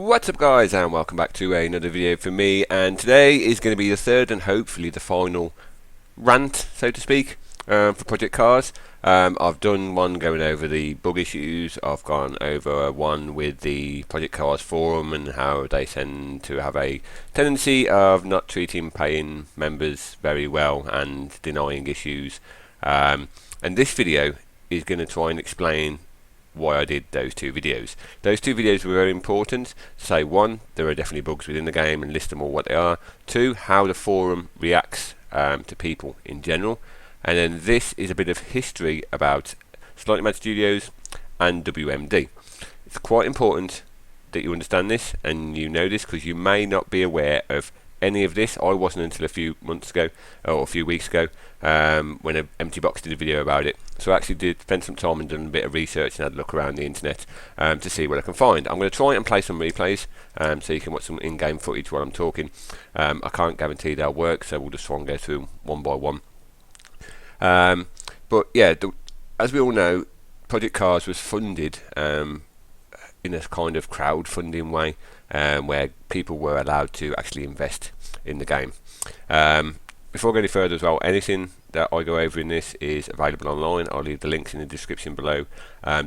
What's up guys, and welcome back to another video from me, and today is going to be the third and hopefully the final rant, so to speak, for Project Cars. I've done one going over the bug issues, I've gone over one with the Project Cars forum and how they tend to have a tendency of not treating paying members very well and denying issues, and this video is going to try and explain why I did those two videos. Those two videos were very important. Say, one, there are definitely bugs within the game and list them all what they are. Two, how the forum reacts to people in general. And then this is a bit of history about Slightly Mad Studios and WMD. It's quite important that you understand this and you know this, because you may not be aware of any of this. I wasn't until a few months ago or a few weeks ago when Empty Box did a video about it. So I actually did spend some time and done a bit of research and had a look around the internet to see what I can find. I'm going to try and play some replays so you can watch some in-game footage while I'm talking. I can't guarantee they'll work, so we'll just try and go through them one by one. But yeah, as we all know, Project Cars was funded in a kind of crowdfunding way, where people were allowed to actually invest in the game. Before I go any further as well, anything that I go over in this is available online. I'll leave the links in the description below.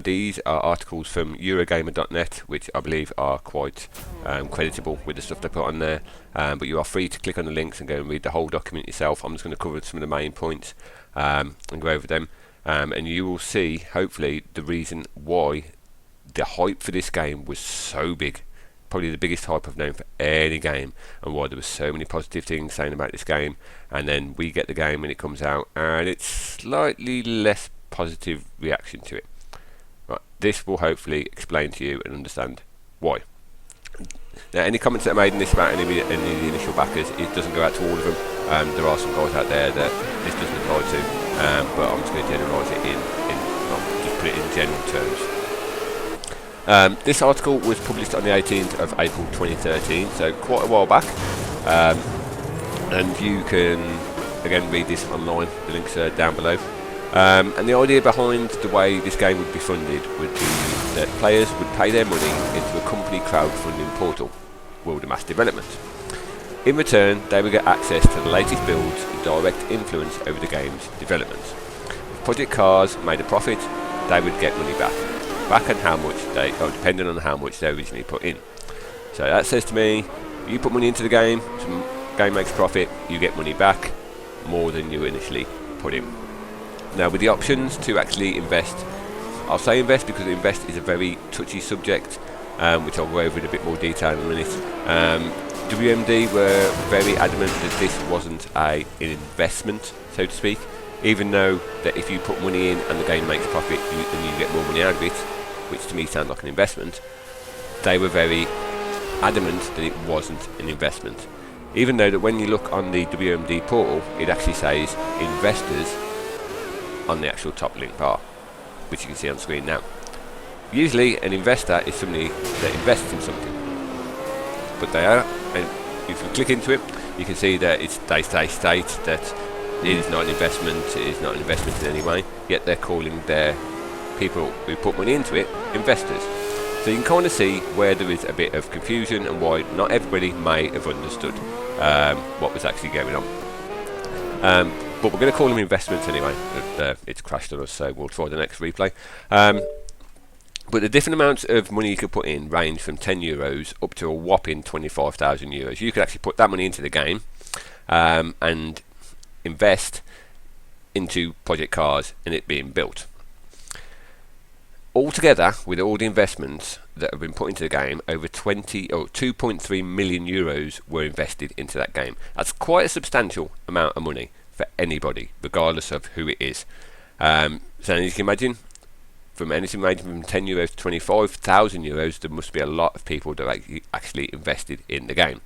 These are articles from Eurogamer.net, which I believe are quite creditable with the stuff they put on there, but you are free to click on the links and go and read the whole document yourself. I'm just going to cover some of the main points and go over them, and you will see hopefully the reason why the hype for this game was so big, probably the biggest hype I've known for any game, and why there were so many positive things saying about this game, and then we get the game when it comes out and it's slightly less positive reaction to it. Right, this will hopefully explain to you and understand why. Now, any comments that are made in this about any of the initial backers, it doesn't go out to all of them. There are some guys out there that this doesn't apply to, but I'm just going to generalise it just put it in general terms. This article was published on the 18th of April 2013, so quite a while back, and you can again read this online, the links are down below. And the idea behind the way this game would be funded would be that players would pay their money into a company crowdfunding portal, World of Mass Development. In return, they would get access to the latest builds and direct influence over the game's development. If Project Cars made a profit, they would get money back on how much depending on how much they originally put in. So that says to me, you put money into the game, some game makes profit, you get money back more than you initially put in. Now, with the options to actually invest, I'll say invest because invest is a very touchy subject, which I'll go over in a bit more detail in a minute. WMD were very adamant that this wasn't an investment, so to speak, even though that if you put money in and the game makes profit and you get more money out of it, which to me sounds like an investment, they were very adamant that it wasn't an investment. Even though that when you look on the WMD portal, it actually says investors on the actual top link bar, which you can see on screen now. Usually an investor is somebody that invests in something, but they are, and if you click into it, you can see that they state that it is not an investment, it is not an investment in any way, yet they're calling their people who put money into it investors. So you can kind of see where there is a bit of confusion and why not everybody may have understood what was actually going on. But we're going to call them investments anyway. It's crashed on us, so we'll try the next replay. But the different amounts of money you could put in range from €10 up to a whopping €25,000. You could actually put that money into the game and invest into Project Cars and it being built. Altogether, with all the investments that have been put into the game, over 2.3 million euros were invested into that game. That's quite a substantial amount of money for anybody, regardless of who it is. So as you can imagine, from anything ranging from €10 to €25,000, there must be a lot of people that are actually invested in the game.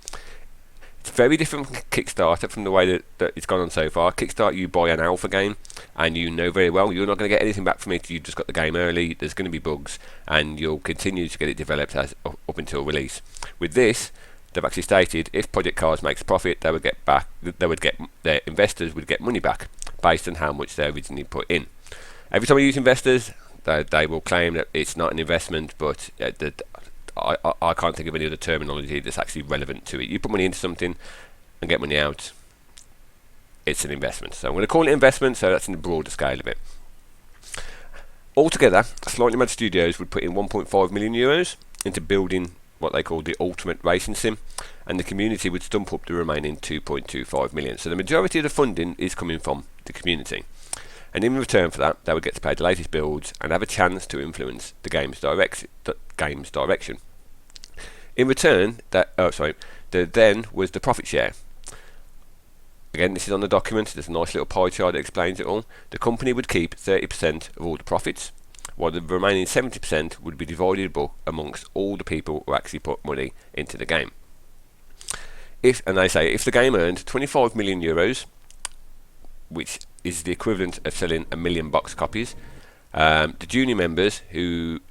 It's very different from Kickstarter from the way that it's gone on so far. Kickstarter, you buy an alpha game and you know very well you're not going to get anything back from it. You just got the game early, there's going to be bugs, and you'll continue to get it developed as up until release. With this, they've actually stated if Project Cars makes profit, their investors would get money back based on how much they originally put in. Every time I use investors, they will claim that it's not an investment, but I can't think of any other terminology that's actually relevant to it. You put money into something and get money out, it's an investment. So I'm going to call it investment, so that's in the broader scale of it. Altogether, Slightly Mad Studios would put in 1.5 million euros into building what they call the ultimate racing sim, and the community would stump up the remaining 2.25 million. So the majority of the funding is coming from the community, and in return for that, they would get to pay the latest builds and have a chance to influence the game's direction. In return, there then was the profit share. Again, this is on the document. There's a nice little pie chart that explains it all. The company would keep 30% of all the profits, while the remaining 70% would be divided amongst all the people who actually put money into the game. If the game earned 25 million euros, which is the equivalent of selling 1 million box copies, the junior members,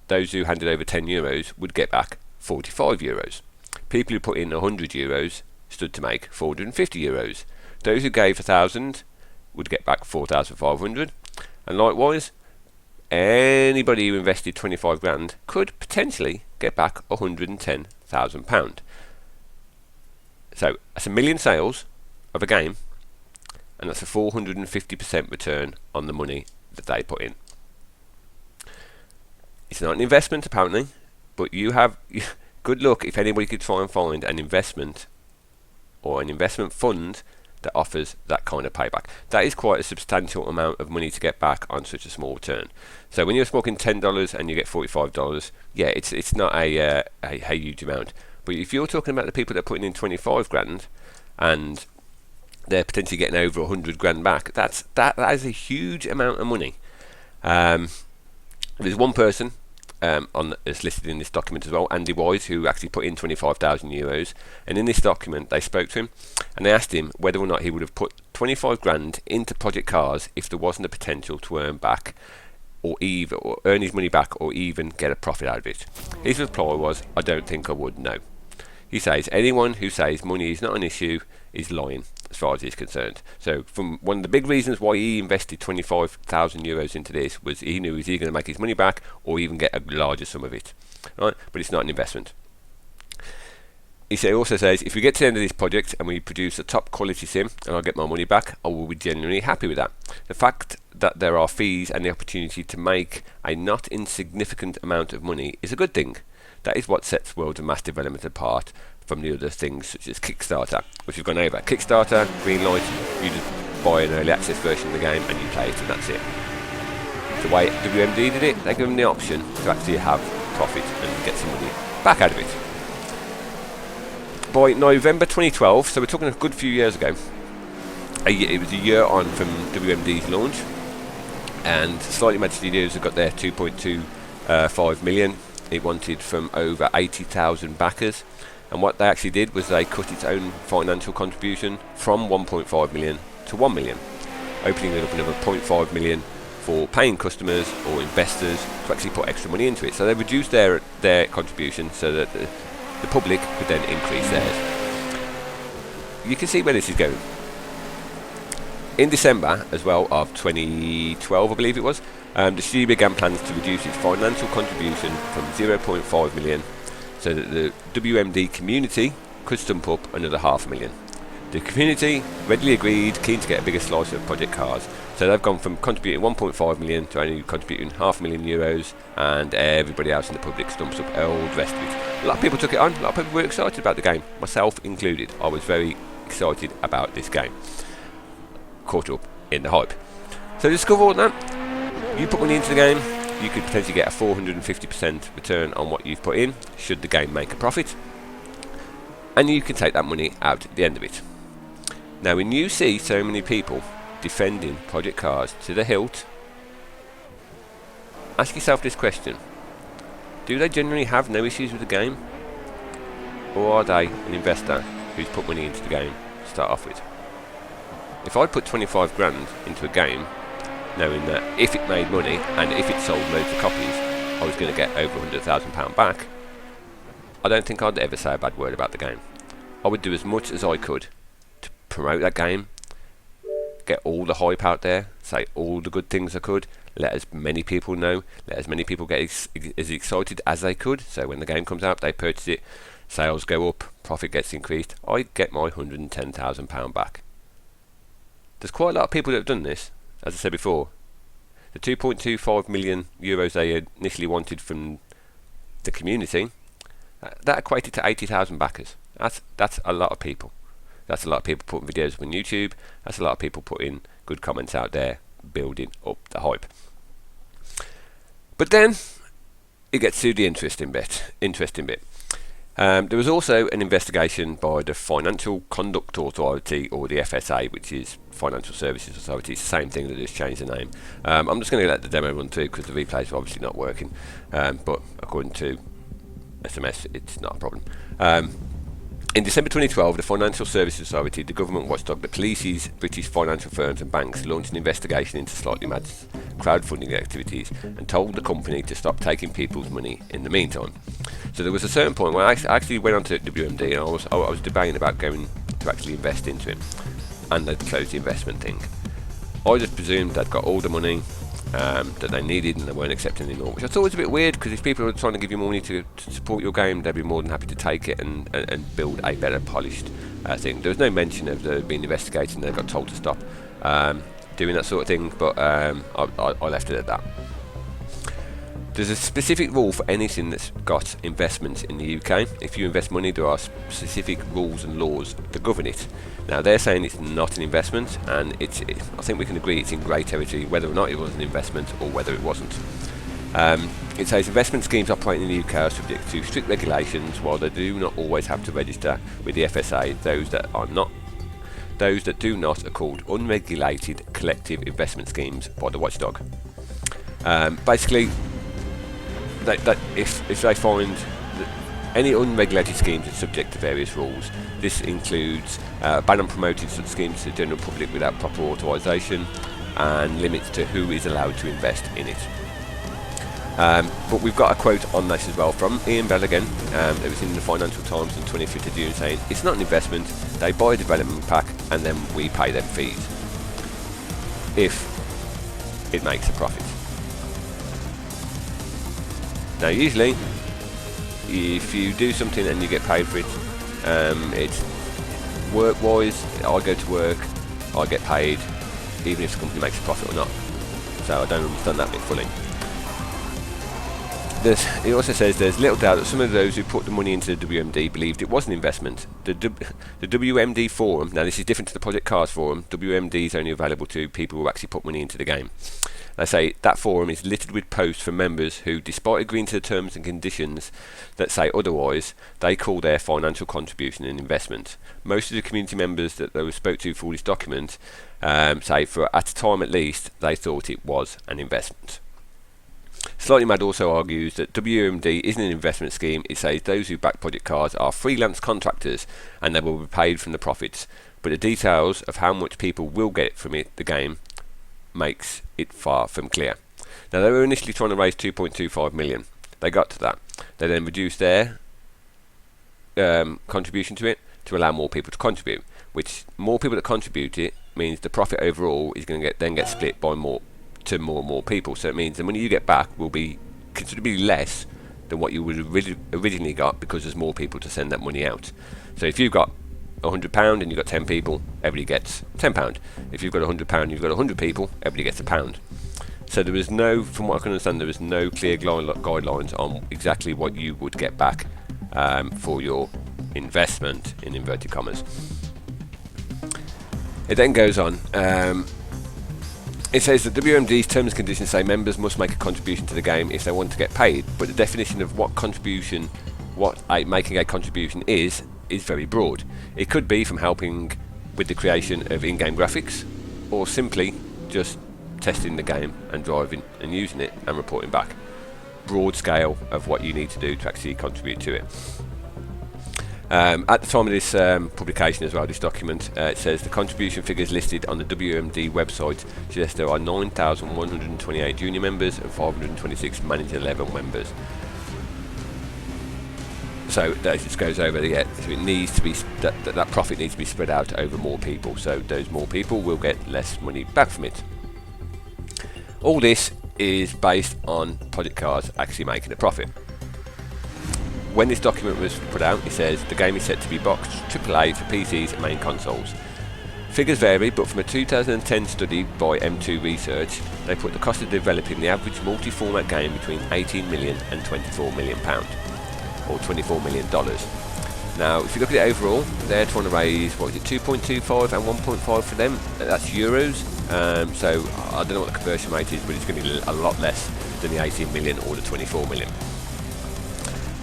those who handed over 10 euros, would get back 45 euros. People who put in 100 euros stood to make 450 euros. Those who gave 1,000 would get back 4,500, and likewise, anybody who invested 25 grand could potentially get back £110,000. So that's 1 million sales of a game, and that's a 450% return on the money that they put in. It's not an investment apparently, but you have good luck if anybody could try and find an investment or an investment fund that offers that kind of payback. That is quite a substantial amount of money to get back on such a small return. So when you're smoking $10 and you get $45, yeah, it's not a huge amount. But if you're talking about the people that are putting in 25 grand and they're potentially getting over 100 grand back, that is a huge amount of money. There's one person is listed in this document as well, Andy Wise, who actually put in 25,000 euros, and in this document they spoke to him and they asked him whether or not he would have put 25 grand into Project Cars if there wasn't a potential to earn back or earn his money back or even get a profit out of it. His reply was, I don't think I would, no. He says anyone who says money is not an issue is lying as far as he's concerned. So from one of the big reasons why he invested 25,000 euros into this was he knew he was either going to make his money back or even get a larger sum of it, right? But it's not an investment. He also says, if we get to the end of this project and we produce a top quality sim and I get my money back, I will be genuinely happy with that. The fact that there are fees and the opportunity to make a not insignificant amount of money is a good thing. That is what sets World of Mass Development apart from the other things such as Kickstarter, which we've gone over. Kickstarter, Greenlight, you just buy an early access version of the game and you play it and that's it. The way WMD did it, they give them the option to actually have profit and get some money back out of it. By November 2012, so we're talking a good few years ago, it was a year on from WMD's launch, and Slightly Mad Studios have got their 2.25 million. It wanted from over 80,000 backers, and what they actually did was they cut its own financial contribution from 1.5 million to 1 million, opening it up another 0.5 million for paying customers or investors to actually put extra money into it. So they reduced their contribution so that the public could then increase theirs. You can see where this is going. In December as well of 2012, I believe it was, the studio began plans to reduce its financial contribution from 0.5 million so that the WMD community could stump up another $500,000. The community readily agreed, keen to get a bigger slice of Project Cars, so they've gone from contributing 1.5 million to only contributing €500,000, and everybody else in the public stumps up all the rest of it. A lot of people took it on, a lot of people were excited about the game, myself included. I was very excited about this game. Caught up in the hype. So to discover all that, you put money into the game, you could potentially get a 450% return on what you've put in, should the game make a profit, and you can take that money out at the end of it. Now when you see so many people defending Project Cars to the hilt, ask yourself this question: do they generally have no issues with the game, or are they an investor who's put money into the game to start off with? If I put 25 grand into a game, knowing that if it made money and if it sold loads of copies, I was going to get over £100,000 back, I don't think I'd ever say a bad word about the game. I would do as much as I could to promote that game, get all the hype out there, say all the good things I could, let as many people know, let as many people get as excited as they could. So when the game comes out, they purchase it, sales go up, profit gets increased. I get my £110,000 back. There's quite a lot of people that have done this, as I said before. The 2.25 million euros they initially wanted from the community, that equated to 80,000 backers. That's a lot of people. That's a lot of people putting videos up on YouTube. That's a lot of people putting good comments out there, building up the hype. But then it gets to the interesting bit. There was also an investigation by the Financial Conduct Authority, or the FSA, which is Financial Services Authority. It's the same thing, that just changed the name. I'm just going to let the demo run through because the replays are obviously not working, but according to SMS, it's not a problem. In December 2012, the Financial Services Authority, the government watchdog that polices British financial firms and banks, launched an investigation into Slightly Mad's crowdfunding activities and told the company to stop taking people's money in the meantime. So there was a certain point where I actually went on to WMD and I was debating about going to actually invest into it, and they'd closed the investment thing. I just presumed they'd got all the money that they needed and they weren't accepting anymore, which I thought was a bit weird, because if people are trying to give you money to support your game, they'd be more than happy to take it and build a better polished thing. There was no mention of there being investigated and they got told to stop doing that sort of thing, but I left it at that. There's a specific rule for anything that's got investments in the UK. If you invest money, there are specific rules and laws that govern it. Now they're saying it's not an investment, and I think we can agree it's in grey territory whether or not it was an investment or whether it wasn't. It says investment schemes operating in the UK are subject to strict regulations. While they do not always have to register with the FSA, those that do not are called unregulated collective investment schemes by the watchdog. Basically, that if they find that any unregulated schemes are subject to various rules, this includes ban on promoting such schemes to the general public without proper authorisation, and limits to who is allowed to invest in it. But we've got a quote on this as well from Ian Bell again. It was in the Financial Times on 25th of June, saying it's not an investment, they buy a development pack and then we pay them fees if it makes a profit. Now usually if you do something and you get paid for it, it's work wise, I go to work, I get paid even if the company makes a profit or not, so I don't understand that bit fully. It also says there's little doubt that some of those who put the money into the WMD believed it was an investment. The WMD forum, now this is different to the Project Cars forum, WMD is only available to people who actually put money into the game. They say that forum is littered with posts from members who, despite agreeing to the terms and conditions that say otherwise, they call their financial contribution an investment. Most of the community members that they were spoke to for this document say, for at a time at least, they thought it was an investment. Slightly Mad also argues that WMD isn't an investment scheme. It says those who back Project Cars are freelance contractors and they will be paid from the profits, but the details of how much people will get from it, the game, makes it far from clear. Now they were initially trying to raise 2.25 million. They got to that. They then reduced their contribution to it to allow more people to contribute, which more people that contribute it means the profit overall is going to get split by more and more people. So it means the money you get back will be considerably less than what you would have originally got, because there's more people to send that money out. So if you've got £100 and you've got 10 people, everybody gets £10. If you've got £100 and you've got 100 people, everybody gets £1. So there was no, from what I can understand, there was no clear guidelines on exactly what you would get back for your investment, in inverted commas. It then goes on. It says that WMD's terms and conditions say members must make a contribution to the game if they want to get paid, but the definition of what making a contribution is very broad. It could be from helping with the creation of in-game graphics, or simply just testing the game and driving and using it and reporting back. Broad scale of what you need to do to actually contribute to it. At the time of this publication as well, this document, it says the contribution figures listed on the WMD website suggest there are 9,128 junior members and 526 manager level members. So that just goes over the so it needs to be that profit needs to be spread out over more people, so those more people will get less money back from it. All this is based on Project Cars actually making a profit. When this document was put out, it says the game is set to be boxed AAA for PCs and main consoles. Figures vary, but from a 2010 study by M2 Research, they put the cost of developing the average multi-format game between 18 million and 24 million pound, or $24 million. Now, if you look at it overall, they're trying to raise, what is it, 2.25 and 1.5 for them. That's euros. So I don't know what the conversion rate is, but it's going to be a lot less than the 18 million or the 24 million.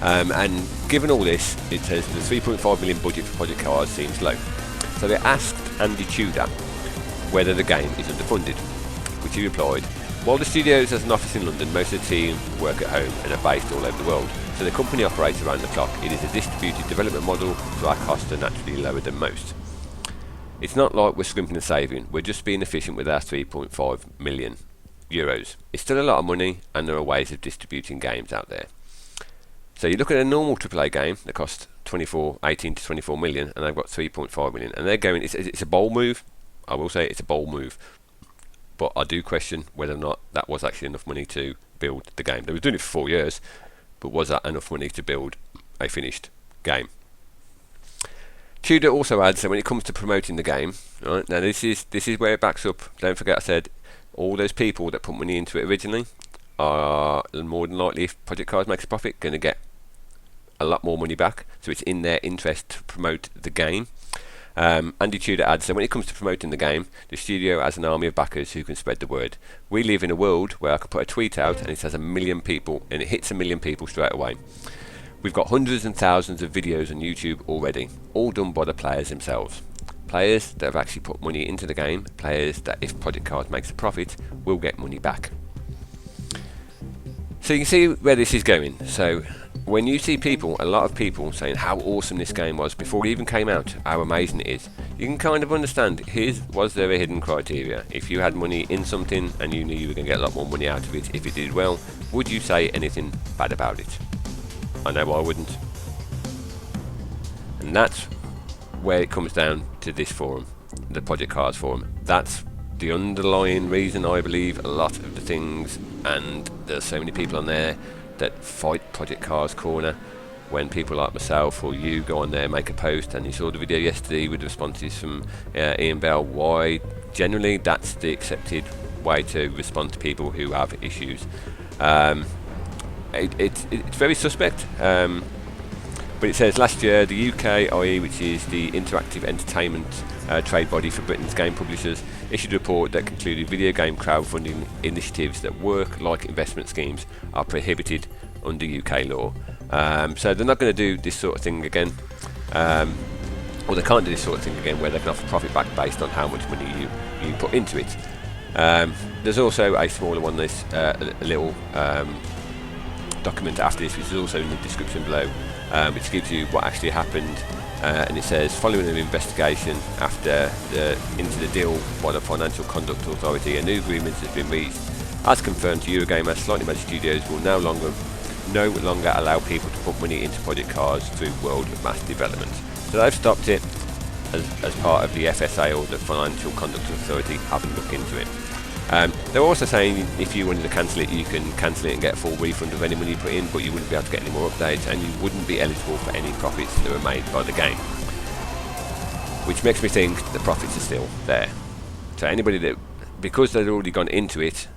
And given all this, it says the 3.5 million budget for Project Cars seems low. So they asked Andy Tudor whether the game is underfunded, which he replied, while the studio has an office in London, most of the team work at home and are based all over the world. So the company operates around the clock. It is a distributed development model, so our costs are naturally lower than most. It's not like we're scrimping and saving, we're just being efficient with our 3.5 million euros. It's still a lot of money, and there are ways of distributing games out there. So you look at a normal AAA game that costs 18 to 24 million, and they've got 3.5 million, and they're going, it's a bold move. I will say it's a bold move, but I do question whether or not that was actually enough money to build the game. They were doing it for 4 years, but was that enough money to build a finished game? Tudor also adds that when it comes to promoting the game, right, now this is where it backs up. Don't forget I said all those people that put money into it originally are more than likely, if Project Cars makes a profit, going to get a lot more money back, so it's in their interest to promote the game. Andy Tudor adds that when it comes to promoting the game, the studio has an army of backers who can spread the word. We live in a world where I can put a tweet out and it has 1 million people, and it hits 1 million people straight away. We've got hundreds and thousands of videos on YouTube already, all done by the players themselves. Players that have actually put money into the game, players that if Project Cars makes a profit, will get money back. So you can see where this is going. So when you see people, a lot of people saying how awesome this game was before it even came out, how amazing it is, you can kind of understand, was there a hidden criteria? If you had money in something and you knew you were going to get a lot more money out of it if it did well, would you say anything bad about it? I know I wouldn't. And that's where it comes down to this forum, the Project Cars forum. That's the underlying reason I believe a lot of the things, and there's so many people on there that fight Project Cars Corner. When people like myself or you go on there, make a post, and you saw the video yesterday with the responses from Ian Bell, why generally that's the accepted way to respond to people who have issues. It's very suspect. But it says last year the UKIE, which is the Interactive Entertainment trade body for Britain's game publishers, issued a report that concluded video game crowdfunding initiatives that work like investment schemes are prohibited under UK law. So they're not going to do this sort of thing again, or they can't do this sort of thing again where they can offer profit back based on how much money you put into it. There's also a smaller one, this a little document after this, which is also in the description below, which gives you what actually happened. And it says, following an investigation into the deal by the Financial Conduct Authority, a new agreement has been reached. As confirmed, Eurogamer Slightly Mad Studios will no longer allow people to put money into Project Cars through World Mass Development. So they've stopped it as part of the FSA, or the Financial Conduct Authority, having a look into it. They're also saying if you wanted to cancel it, you can cancel it and get a full refund of any money you put in, but you wouldn't be able to get any more updates, and you wouldn't be eligible for any profits that were made by the game. Which makes me think the profits are still there. So anybody that, because they'd already gone into it,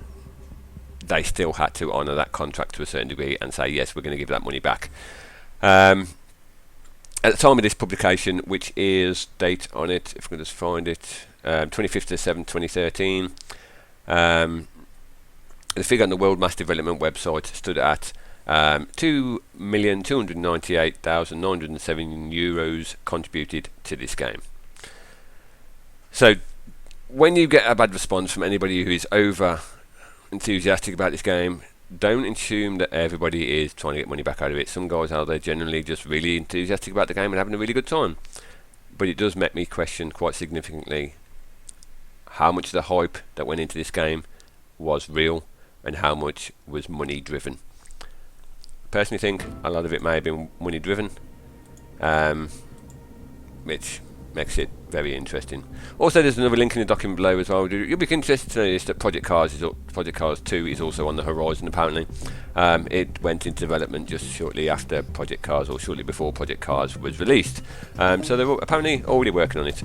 they still had to honour that contract to a certain degree and say, yes, we're going to give that money back. At the time of this publication, which is date on it, if I can just find it, 25th of 7th, 2013, the figure on the World Mass Development website stood at €2,298,907 contributed to this game. So when you get a bad response from anybody who is over enthusiastic about this game, don't assume that everybody is trying to get money back out of it. Some guys out there generally just really enthusiastic about the game and having a really good time. But it does make me question quite significantly how much of the hype that went into this game was real and how much was money driven. I personally think a lot of it may have been money driven, which makes it very interesting. Also, there's another link in the document below as well. You'll be interested to know this, that Project Cars 2 is also on the horizon apparently. It went into development just shortly after Project Cars, or shortly before Project Cars was released. So they're apparently already working on it.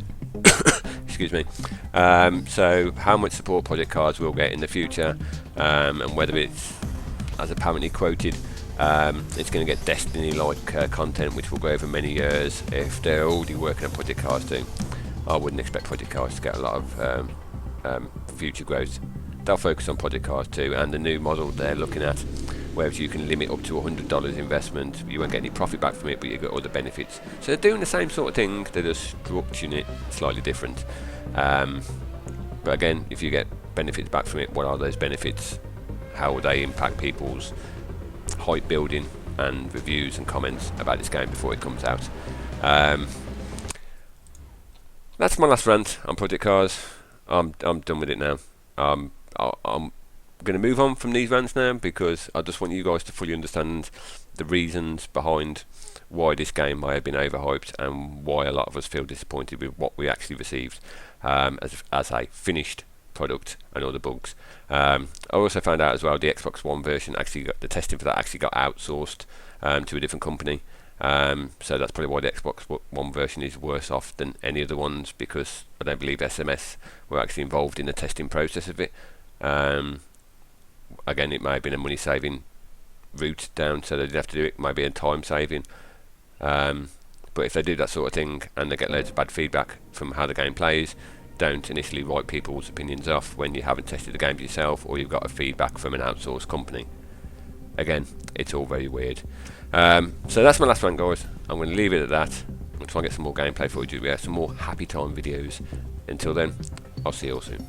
Excuse me. So how much support Project Cars will get in the future, and whether it's, as apparently quoted, it's going to get Destiny-like content which will go over many years. If they're already working on Project Cars 2, I wouldn't expect Project Cars to get a lot of future growth. They'll focus on Project Cars 2 and the new model they're looking at, whereas you can limit up to $100 investment. You won't get any profit back from it, but you get other benefits. So they're doing the same sort of thing, they're just structuring it slightly different. But again, if you get benefits back from it, what are those benefits? How will they impact people's hype building and reviews and comments about this game before it comes out? That's my last rant on Project Cars. I'm done with it now. I'm going to move on from these rants now, because I just want you guys to fully understand the reasons behind why this game may have been overhyped and why a lot of us feel disappointed with what we actually received as a finished product and all the bugs. I also found out as well the Xbox One version the testing for that actually got outsourced to a different company. So that's probably why the Xbox One version is worse off than any of the ones, because I don't believe SMS were actually involved in the testing process of it. Again, it may have been a money saving route down, so they didn't have to do it. Maybe a time saving. But if they do that sort of thing and they get loads of bad feedback from how the game plays, don't initially write people's opinions off when you haven't tested the game yourself, or you've got a feedback from an outsourced company. Again, it's all very weird. So that's my last one, guys. I'm going to leave it at that. I'm going to try and get some more gameplay footage, some more happy time videos. Until then, I'll see you all soon.